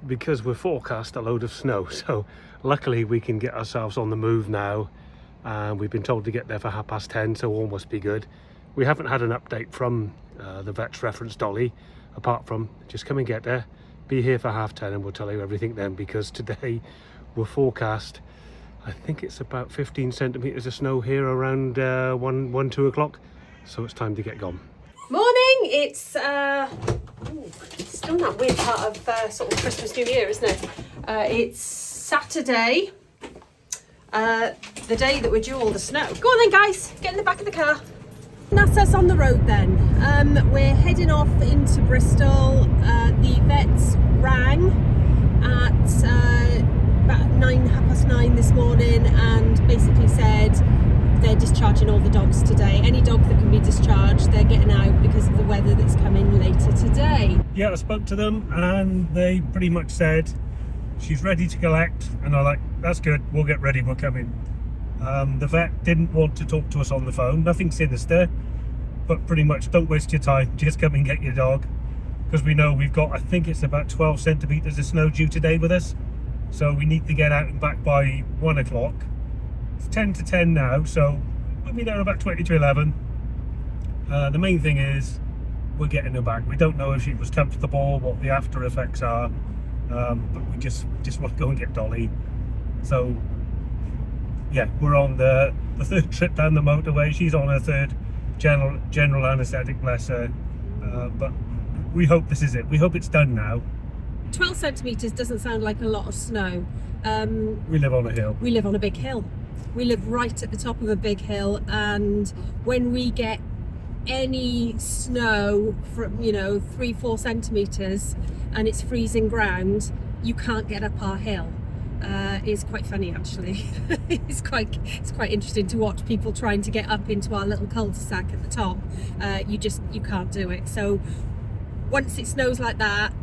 because we're forecast a load of snow. So luckily we can get ourselves on the move now, and we've been told to get there for 10:30, so all must be good. We haven't had an update from the vet's reference Dolly, apart from just come and get there, be here for 10:30, and we'll tell you everything then, because today we're forecast, I think it's about 15 centimetres of snow here around 2 o'clock, so it's time to get gone. Morning, it's still that weird part of sort of Christmas, New Year, isn't it? It's Saturday, the day that we're due all the snow. Go on then guys, get in the back of the car. That's us on the road then. We're heading off into Bristol. The vets rang at about 9:30 this morning and basically said they're discharging all the dogs today. Any dog that can be discharged, they're getting out because of the weather that's coming later today. Yeah, I spoke to them and they pretty much said she's ready to collect, and I'm like, that's good, we'll get ready, we're coming. The vet didn't want to talk to us on the phone, nothing sinister, but pretty much don't waste your time, just come and get your dog, because we know we've got, I think it's about 12 centimetres of snow due today with us, so we need to get out and back by 1 o'clock. It's 10 to 10 now, so we'll be there about 20 to 11. The main thing is we're getting her back. We don't know if she was comfortable, what the after effects are, but we just want to go and get Dolly. So yeah, we're on the third trip down the motorway. She's on her third general anaesthetic, bless her, but we hope this is it. We hope it's done now. 12 centimetres doesn't sound like a lot of snow. We live on a hill. We live on a big hill. We live right at the top of a big hill, and when we get any snow from 3-4 centimetres and it's freezing ground, you can't get up our hill. It's quite funny actually. it's quite interesting to watch people trying to get up into our little cul-de-sac at the top. You can't do it. So once it snows like that,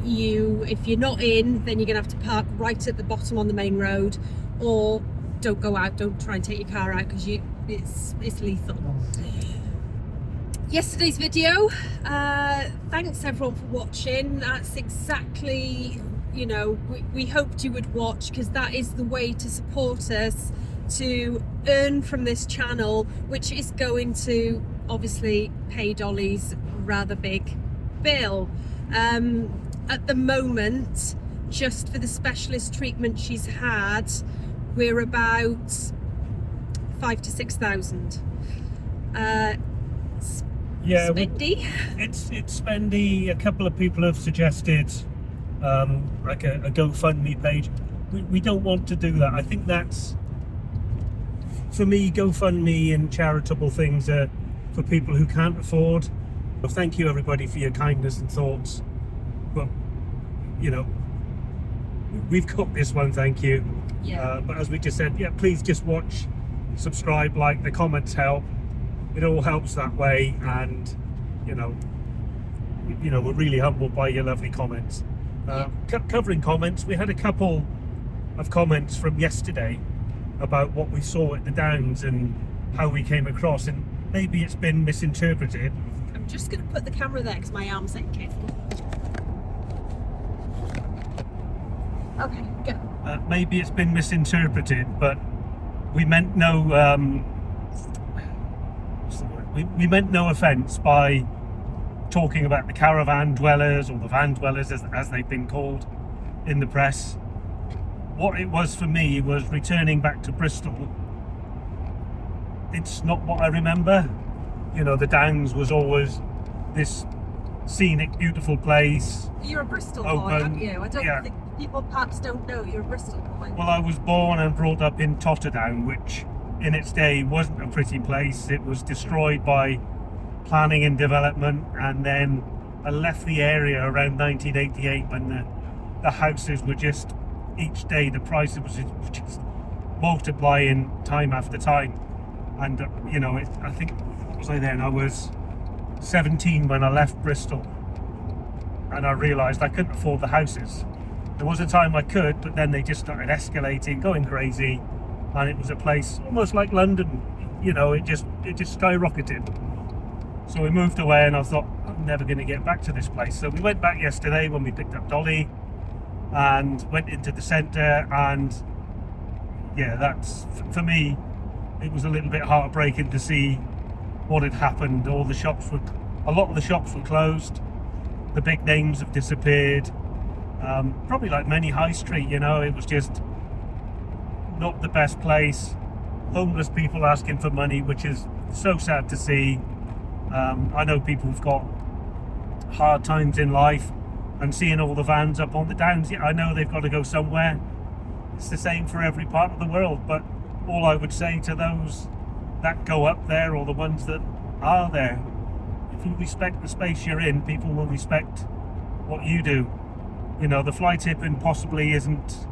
if you're not in, then you're gonna have to park right at the bottom on the main road, or don't go out, don't try and take your car out, because it's lethal. Yesterday's video, thanks everyone for watching. That's exactly, we hoped you would watch, because that is the way to support us, to earn from this channel, which is going to obviously pay Dolly's rather big bill. At the moment, just for the specialist treatment she's had, we're about 5,000 to 6,000. Yeah, spendy. It's spendy. A couple of people have suggested like a GoFundMe page. We don't want to do that. I think that's, for me, GoFundMe and charitable things are for people who can't afford. Well, thank you everybody for your kindness and thoughts, but we've got this one, thank you. Yeah. But as we just said, yeah, please just watch, subscribe, like, the comments help. It all helps that way, and we're really humbled by your lovely comments. Covering comments, we had a couple of comments from yesterday about what we saw at the Downs and how we came across, and maybe it's been misinterpreted. I'm just going to put the camera there because my arm's aching. Okay, go. Maybe it's been misinterpreted, but we meant no we meant no offence by talking about the caravan dwellers, or the van dwellers as they've been called in the press. What it was for me was returning back to Bristol. It's not what I remember. The Downs was always this scenic, beautiful place. You're a Bristol boy, open, aren't you? I don't think people perhaps don't know you're a Bristol boy. Well, I was born and brought up in Totterdown, which in its day wasn't a pretty place. It was destroyed by planning and development, and then I left the area around 1988 when the houses were just, each day the prices was just multiplying time after time. And I think, was I then? I was 17 when I left Bristol, and I realised I couldn't afford the houses. There was a time I could, but then they just started escalating, going crazy, and it was a place almost like London. It just skyrocketed. So we moved away, and I thought, I'm never going to get back to this place. So we went back yesterday when we picked up Dolly, and went into the centre, and yeah, that's, for me, it was a little bit heartbreaking to see what had happened. A lot of the shops were closed, the big names have disappeared, probably like many high street, you know, it was just not the best place. Homeless people asking for money, which is so sad to see. I know people have got hard times in life, and seeing all the vans up on the downs, yeah, I know they've got to go somewhere. It's the same for every part of the world, but all I would say to those that go up there, or the ones that are there, if you respect the space you're in, people will respect what you do. You know, the fly tipping possibly isn't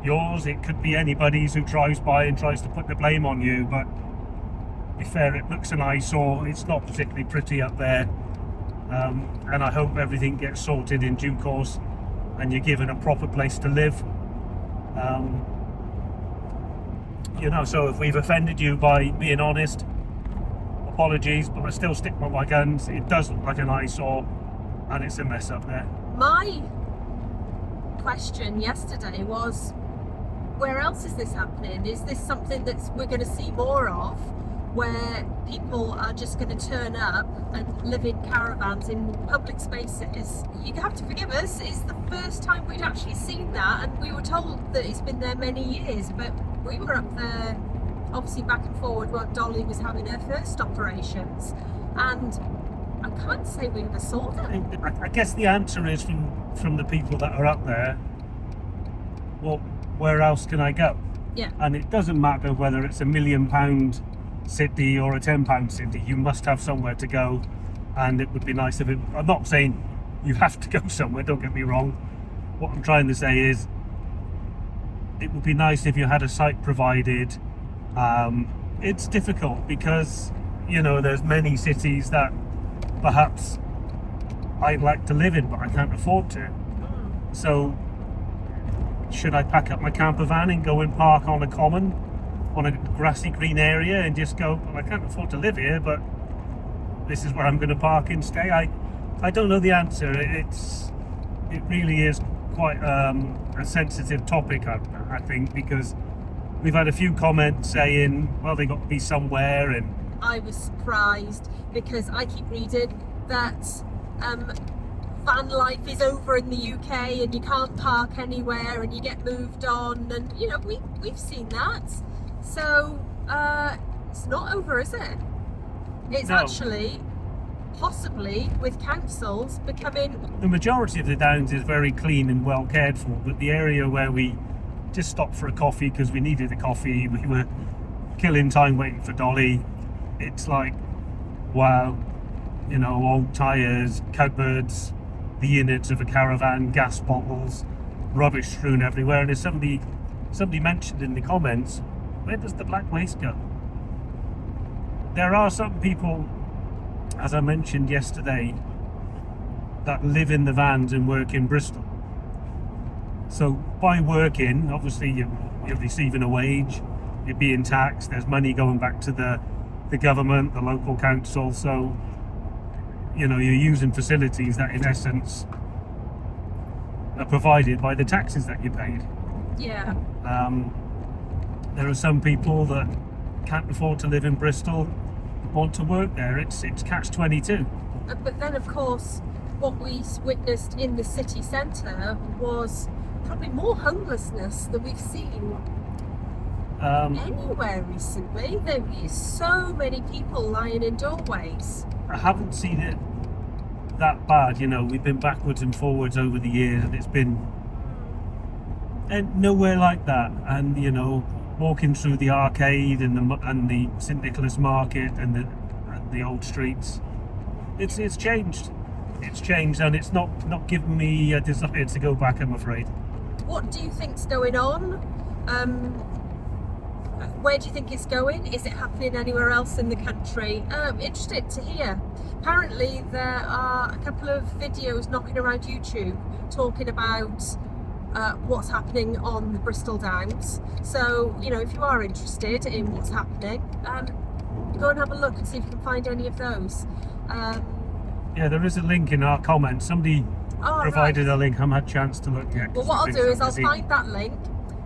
yours, it could be anybody's who drives by and tries to put the blame on you, but to be fair, it looks an eyesore. It's not particularly pretty up there, and I hope everything gets sorted in due course and you're given a proper place to live. You know, so if we've offended you by being honest, apologies, but I still stick by my guns. It does look like an eyesore and it's a mess up there. My question yesterday was, where else is this happening? Is this something that we're going to see more of, where people are just going to turn up and live in caravans in public spaces? You have to forgive us, it's the first time we'd actually seen that, and we were told that it's been there many years, but we were up there obviously back and forward while Dolly was having her first operations, and I can't say we ever saw them. I guess the answer is from the people that are up there, well, where else can I go? Yeah. And it doesn't matter whether it's £1 million city or a £10 city, you must have somewhere to go, and it would be nice if it, I'm not saying you have to go somewhere, don't get me wrong. What I'm trying to say is it would be nice if you had a site provided. It's difficult because, you know, there's many cities that perhaps I'd like to live in, but I can't afford to. So should I pack up my camper van and go and park on a common, on a grassy green area, and just go, well, I can't afford to live here, but this is where I'm going to park and stay? I don't know the answer. It really is quite a sensitive topic, I think, because we've had a few comments saying, well, they got to be somewhere, and I was surprised because I keep reading that Vanlife is over in the UK and you can't park anywhere and you get moved on, and you know, we've seen that. So it's not over, is it? It's No. Actually possibly with councils becoming... The majority of the Downs is very clean and well cared for, but the area where we just stopped for a coffee because we needed a coffee, we were killing time waiting for Dolly, it's like, wow, you know, old tyres, cupboards, the innards of a caravan, gas bottles, rubbish strewn everywhere. And as somebody mentioned in the comments, where does the black waste go? There are some people, as I mentioned yesterday, that live in the vans and work in Bristol. So by working, obviously you're receiving a wage, you're being taxed, there's money going back to the government, the local council, so you know, you're using facilities that in essence are provided by the taxes that you paid. Yeah. There are some people that can't afford to live in Bristol, want to work there. It's catch-22. But then, of course, what we witnessed in the city centre was probably more homelessness than we've seen anywhere recently. There is so many people lying in doorways. I haven't seen it that bad, you know. We've been backwards and forwards over the years, and it's been nowhere like that. And you know, walking through the arcade and the St Nicholas Market and the old streets, it's changed. It's changed, and it's not given me a desire to go back, I'm afraid. What do you think's going on? Where do you think it's going? Is it happening anywhere else in the country? Interested to hear. Apparently there are a couple of videos knocking around YouTube talking about what's happening on the Bristol Downs. So, you know, if you are interested in what's happening, go and have a look and see if you can find any of those. Yeah, there is a link in our comments. Somebody Oh, provided right. a link. I haven't had a chance to look yet. Well, what I'll do is I'll find that link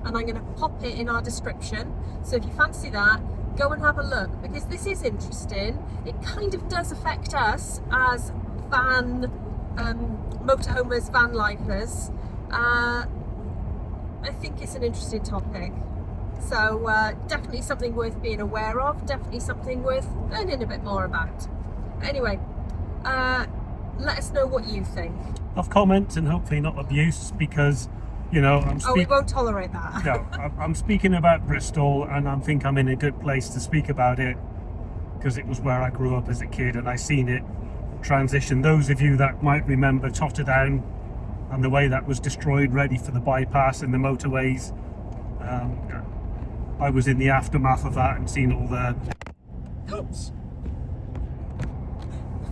and I'm going to pop it in our description. So if you fancy that, go and have a look, because this is interesting. It kind of does affect us as motorhomers, van lifers. I think it's an interesting topic. So definitely something worth being aware of, definitely something worth learning a bit more about. Anyway, let us know what you think. Of comments and hopefully not abuse, because, you know, we won't tolerate that. No, I'm speaking about Bristol, and I think I'm in a good place to speak about it because it was where I grew up as a kid and I seen it transition. Those of you that might remember Totterdown and the way that was destroyed, ready for the bypass and the motorways. I was in the aftermath of that and seen all the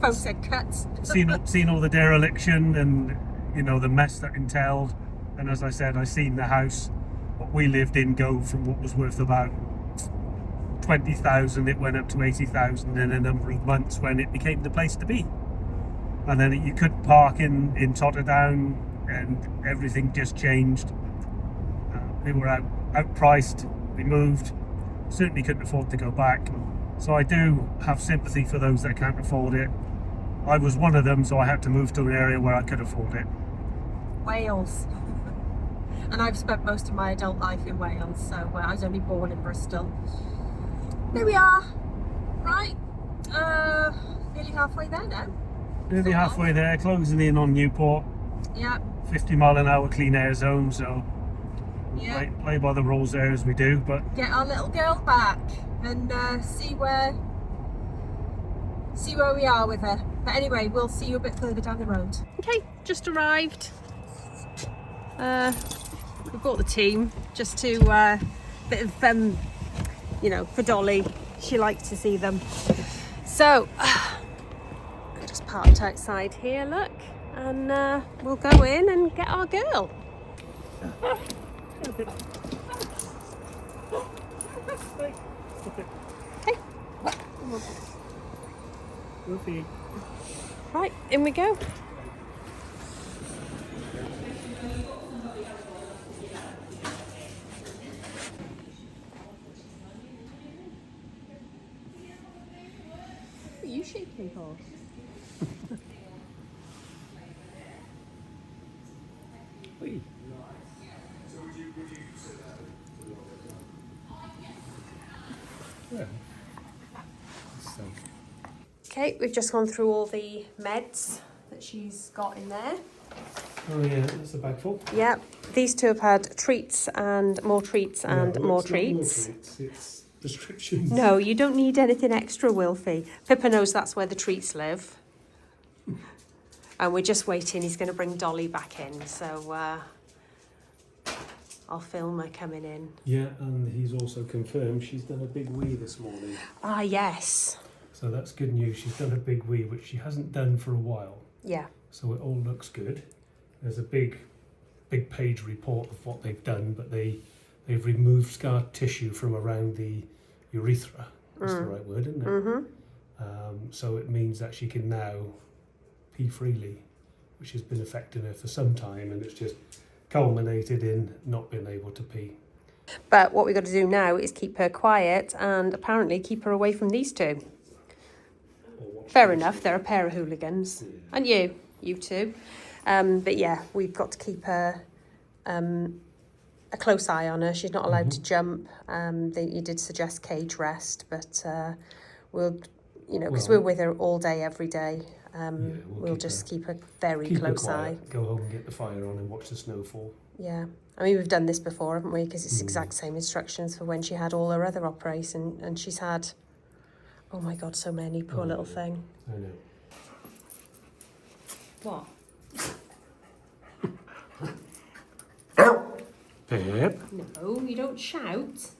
Phone said cuts. seen all the dereliction and, you know, the mess that entailed. And as I said, I seen the house what we lived in go from what was worth about 20,000, it went up to 80,000 in a number of months when it became the place to be. And then you could park in Totterdown and everything just changed. They were outpriced, they moved, certainly couldn't afford to go back. So I do have sympathy for those that can't afford it. I was one of them, so I had to move to an area where I could afford it. Wales. And I've spent most of my adult life in Wales, so I was only born in Bristol. There we are. Right. Nearly halfway there now. Nearly halfway there, closing in on Newport. Yeah. 50 mile an hour clean air zone, so Yeah. play by the rules there as we do. But Get our little girl back and see where we are with her. But anyway, we'll see you a bit further down the road. Okay, just arrived. We brought the team just to bit of you know, for Dolly. She likes to see them. So I just parked outside here, look, and we'll go in and get our girl. Okay. Right, in we go. What are you shaking for? Okay, we've just gone through all the meds that she's got in there. Oh yeah, that's a bag full. Yep, these two have had treats and more treats and more treats. It's prescriptions. No, you don't need anything extra, Wilfie. Pippa knows that's where the treats live. And we're just waiting, he's going to bring Dolly back in, so I'll film her coming in. Yeah, and he's also confirmed she's done a big wee this morning. Ah, yes. So that's good news. She's done a big wee, which she hasn't done for a while. Yeah. So it all looks good. There's a big page report of what they've done, but they've removed scar tissue from around the urethra. That's the right word, isn't it? Mm-hmm. So it means that she can now pee freely, which has been affecting her for some time, and it's just culminated in not being able to pee. But what we've got to do now is keep her quiet and apparently keep her away from these two. Fair enough, they're a pair of hooligans. Yeah. And you two. But yeah, we've got to keep her a close eye on her. She's not allowed to jump. You did suggest cage rest, but we'll, you know, because we're with her all day, every day. We'll just keep a very close eye. Go home and get the fire on and watch the snowfall. Yeah. I mean, we've done this before, haven't we? Because it's the exact same instructions for when she had all her other operations, and she's had, oh my God, so many. Poor little thing. I know. What? Pip. No, you don't shout.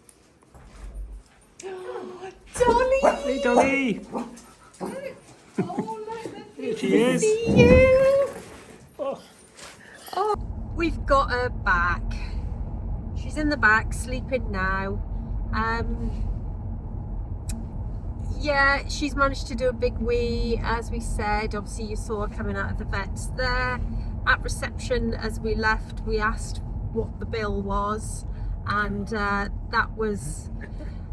Dolly! Hey, Dolly! Oh, look, Here she is. see you. Oh, we've got her back. She's in the back, sleeping now. Yeah, she's managed to do a big wee, as we said. Obviously, you saw her coming out of the vets there. at reception as we left, we asked what the bill was, and that was,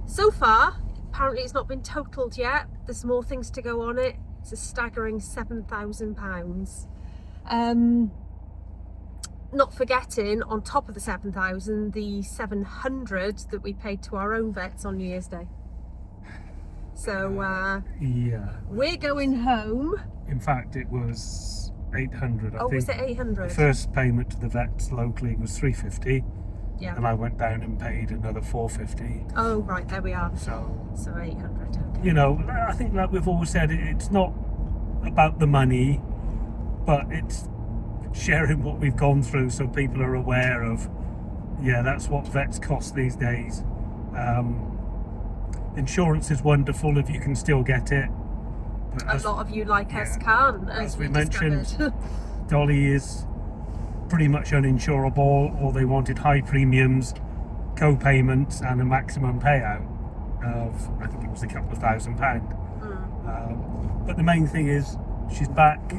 so far, apparently it's not been totaled yet. There's more things to go on it. It's a staggering £7,000. Not forgetting, on top of the 7,000, the 700 that we paid to our own vets on New Year's Day. So yeah, we're going home. in fact it was 800. I think Was it 800? the first payment to the vets locally was 350, Yeah. and I went down and paid another 450. Oh, right, there we are. So 800. Okay. you know, I think like we've always said, it's not about the money, but it's sharing what we've gone through so people are aware of, yeah, that's what vets cost these days. Insurance is wonderful if you can still get it, but A lot of you like us can't, as we mentioned, discovered. Dolly is pretty much uninsurable, or they wanted high premiums, co-payments and a maximum payout of, I think it was a couple of £1,000. But the main thing is she's back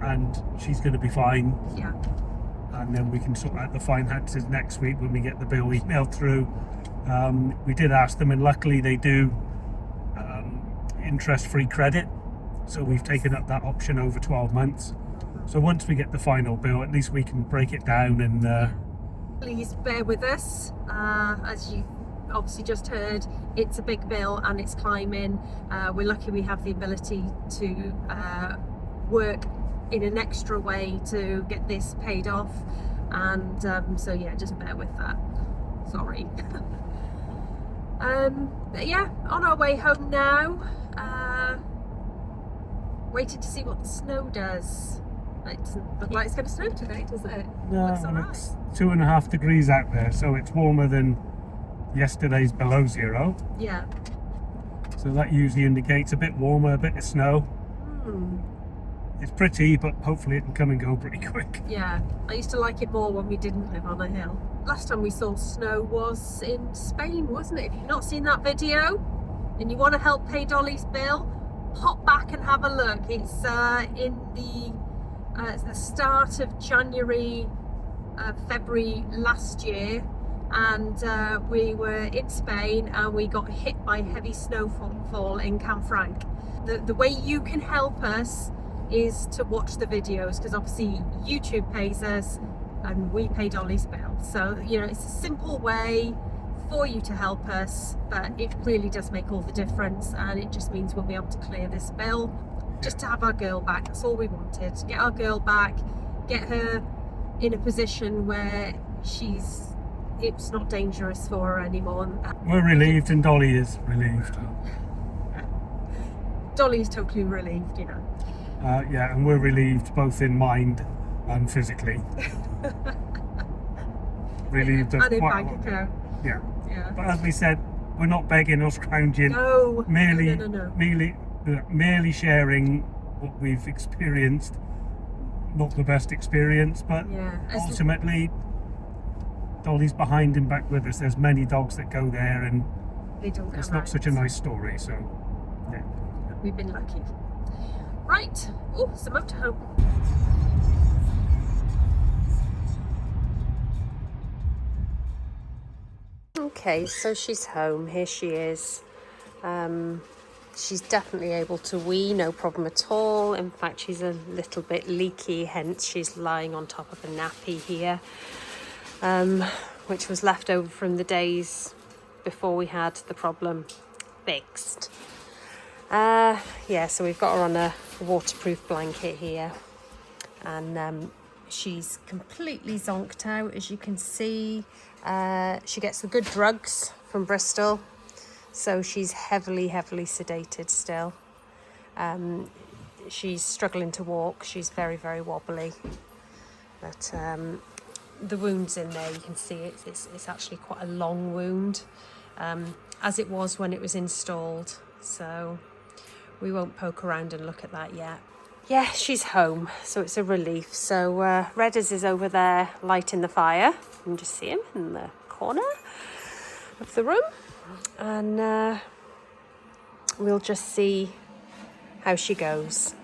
and she's going to be fine. Yeah. And then we can sort out the finances next week when we get the bill emailed through. We did ask them, and luckily they do interest-free credit, so we've taken up that option over 12 months. So once we get the final bill, at least we can break it down and Please bear with us. As you obviously just heard, it's a big bill and it's climbing. We're lucky we have the ability to work in an extra way to get this paid off, and so yeah, just bear with that. Sorry. But yeah, on our way home now. Waiting to see what the snow does. It doesn't look like it's going to snow today, does it? no, Looks and alright. it's 2.5 degrees out there, so it's warmer than yesterday's below zero. Yeah. So that usually indicates a bit warmer, a bit of snow. It's pretty, but hopefully it can come and go pretty quick. Yeah, I used to like it more when we didn't live on a hill. Last time we saw snow was in Spain, wasn't it? If you've not seen that video and you want to help pay Dolly's bill, pop back and have a look. It's in the start of January, February last year, and we were in Spain and we got hit by heavy snowfall in Canfranc. The way you can help us is to watch the videos, because obviously YouTube pays us and we pay Dolly's bill. So, you know, it's a simple way for you to help us, but it really does make all the difference, and it just means we'll be able to clear this bill, just to have our girl back. That's all we wanted. Get our girl back, get her in a position where it's not dangerous for her anymore. We're relieved, and Dolly is relieved. Dolly is totally relieved, you know. Yeah, and we're relieved both in mind and physically. Relieved of And in quite a bank lot. account. Yeah. Yeah. But as we said, we're not begging or scrounging. No. Merely, No. merely sharing what we've experienced. Not the best experience, but Yeah. ultimately, Dolly's behind and back with us. There's many dogs that go there, and They don't it's come not out. such a nice story. So, yeah. We've been lucky. Right. Oh, it's a motorhome. Okay, so she's home. Here she is. She's definitely able to wee, no problem at all. In fact, she's a little bit leaky, hence she's lying on top of a nappy here, which was left over from the days before we had the problem fixed. Yeah, so we've got her on a waterproof blanket here, and she's completely zonked out, as you can see. She gets the good drugs from Bristol, so she's heavily sedated still. She's struggling to walk. She's very wobbly, but the wound's in there. You can see it's actually quite a long wound, as it was when it was installed, so we won't poke around and look at that yet. Yeah, she's home, so it's a relief. So Redders is over there lighting the fire. You can just see him in the corner of the room, and we'll just see how she goes.